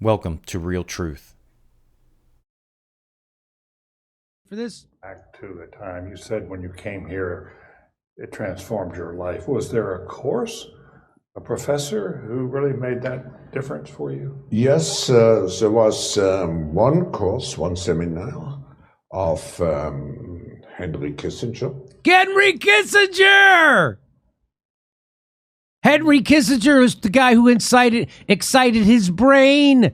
Welcome to Real Truth. For this, back to the time you said when you came here, it transformed your life. Was there a course, a professor who really made that difference for you? Yes, there was one course, one seminar of Henry Kissinger. Henry Kissinger! Henry Kissinger is the guy who excited his brain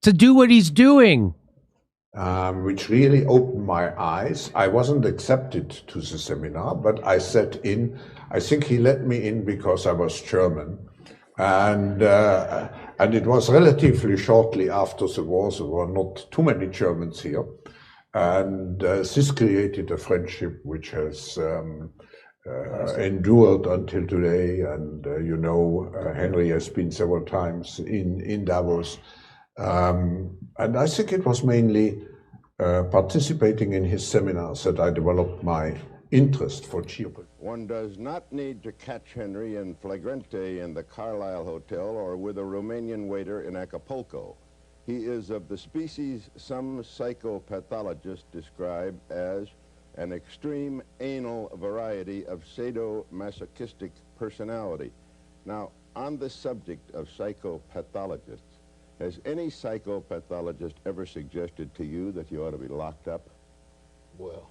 to do what he's doing. Which really opened my eyes. I wasn't accepted to the seminar, but I sat in. I think he let me in because I was German. And it was relatively shortly after the war. There were not too many Germans here. And this created a friendship which has endured until today. And Henry has been several times in Davos. And I think it was mainly participating in his seminars that I developed my interest for geopolitics. One does not need to catch Henry in flagrante in the Carlisle Hotel or with a Romanian waiter in Acapulco. He is of the species some psychopathologists describe as an extreme anal variety of sadomasochistic personality. Now, on the subject of psychopathologists, has any psychopathologist ever suggested to you that you ought to be locked up? Well,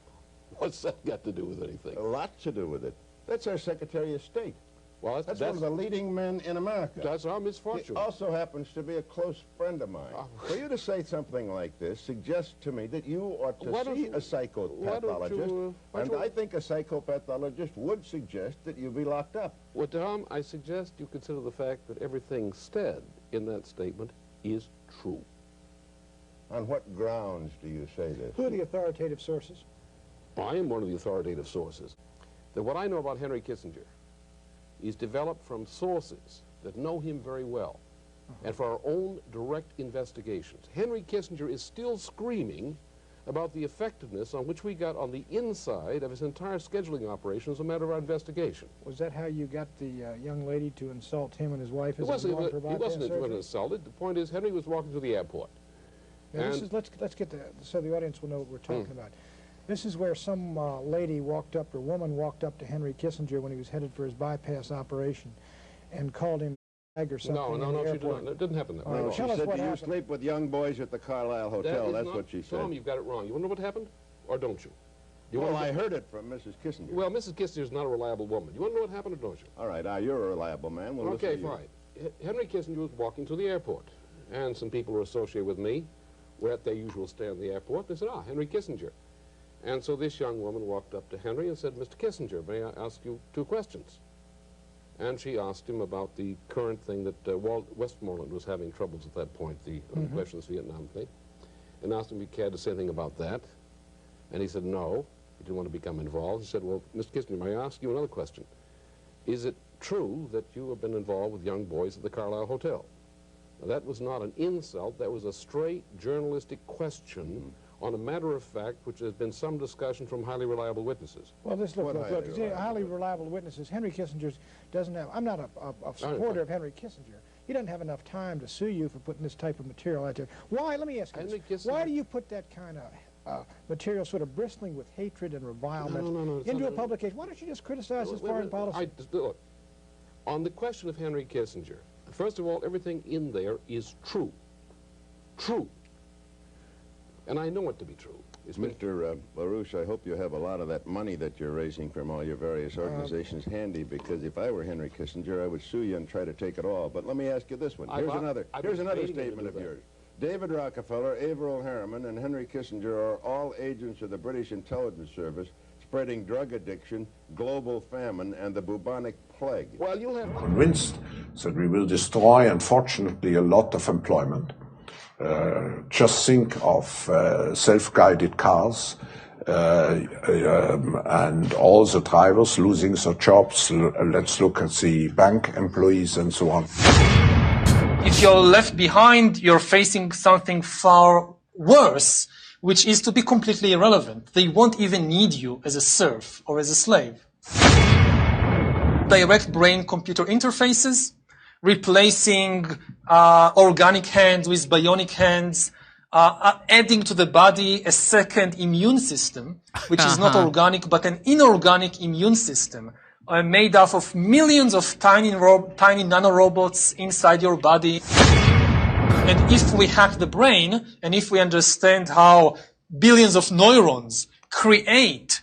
what's that got to do with anything? A lot to do with it. That's our Secretary of State. Well, That's one of the leading men in America. That's our misfortune. He also happens to be a close friend of mine. For you to say something like this suggests to me that you ought to see a psychopathologist, and I think a psychopathologist would suggest that you be locked up. Well, Tom, I suggest you consider the fact that everything said in that statement is true. On what grounds do you say this? Who are the authoritative sources? I am one of the authoritative sources. That what I know about Henry Kissinger is developed from sources that know him very well, and for our own direct investigations. Henry Kissinger is still screaming about the effectiveness on which we got on the inside of his entire scheduling operation as a matter of our investigation. Was that how you got the young lady to insult him and his wife as It wasn't surgery? insulted. The point is, Henry was walking through the airport. Now, let's get so the audience will know what we're talking about. This is where some woman walked up to Henry Kissinger when he was headed for his bypass operation and called him or something. No, she didn't. It didn't happen that way. No, she said, do you sleep with young boys at the Carlisle Hotel? That's what she said. Tom, you've got it wrong. You want to know what happened? Or don't you? Well, I heard it from Mrs. Kissinger. Well, Mrs. Kissinger is not a reliable woman. You want to know what happened or don't you? All right, now you're a reliable man. We'll okay, listen to fine. Henry Kissinger was walking to the airport, and some people who are associated with me were at their usual stand in the airport. They said, Henry Kissinger. And so this young woman walked up to Henry and said, Mr. Kissinger, may I ask you 2 questions? And she asked him about the current thing that Westmoreland was having troubles at that point, the question of the Vietnam thing, and asked him if he cared to say anything about that. And he said no, he didn't want to become involved. He said, well, Mr. Kissinger, may I ask you another question? Is it true that you have been involved with young boys at the Carlisle Hotel? Now, that was not an insult, that was a straight journalistic question on a matter of fact which has been some discussion from highly reliable witnesses. Well, look. Highly reliable witnesses. Henry Kissinger doesn't have, I'm not a supporter of Henry Kissinger. He doesn't have enough time to sue you for putting this type of material out there. Why, let me ask you this, why do you put that kind of material sort of bristling with hatred and revilement into a publication? Why don't you just criticize his foreign policy? Look, on the question of Henry Kissinger, first of all, everything in there is true. True. And I know it to be true. Mr. LaRouche, I hope you have a lot of that money that you're raising from all your various organizations handy, because if I were Henry Kissinger, I would sue you and try to take it all. But let me ask you this one. Here's another statement of yours. David Rockefeller, Averell Harriman, and Henry Kissinger are all agents of the British intelligence service spreading drug addiction, global famine, and the bubonic plague. Well, you'll have Convinced that we will destroy, unfortunately, a lot of employment. Just think of self-guided cars and all the drivers losing their jobs. Let's look at the bank employees and so on. If you're left behind, you're facing something far worse, which is to be completely irrelevant. They won't even need you as a serf or as a slave. Direct brain-computer interfaces, replacing organic hands with bionic hands, adding to the body a second immune system, which is not organic, but an inorganic immune system, made up of millions of tiny nanorobots inside your body. And if we hack the brain, and if we understand how billions of neurons create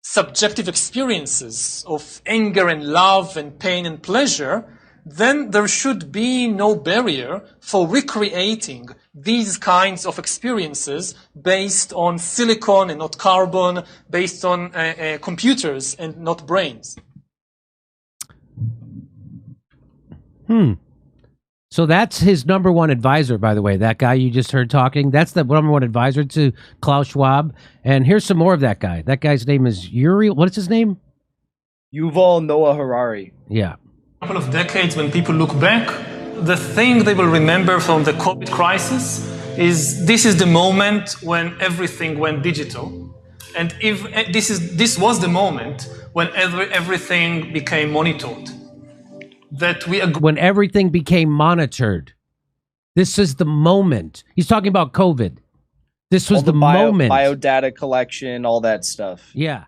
subjective experiences of anger and love and pain and pleasure, then there should be no barrier for recreating these kinds of experiences based on silicon and not carbon, based on computers and not brains. So that's his number one advisor, by the way, that guy you just heard talking. That's the number one advisor to Klaus Schwab. And here's some more of that guy. That guy's name is Uri. What is his name? Yuval Noah Harari. Yeah. A couple of decades, when people look back, the thing they will remember from the COVID crisis is this is the moment when everything went digital. And if this was the moment when everything became monitored. When everything became monitored. This is the moment. He's talking about COVID. This was the moment. Biodata collection, all that stuff. Yeah.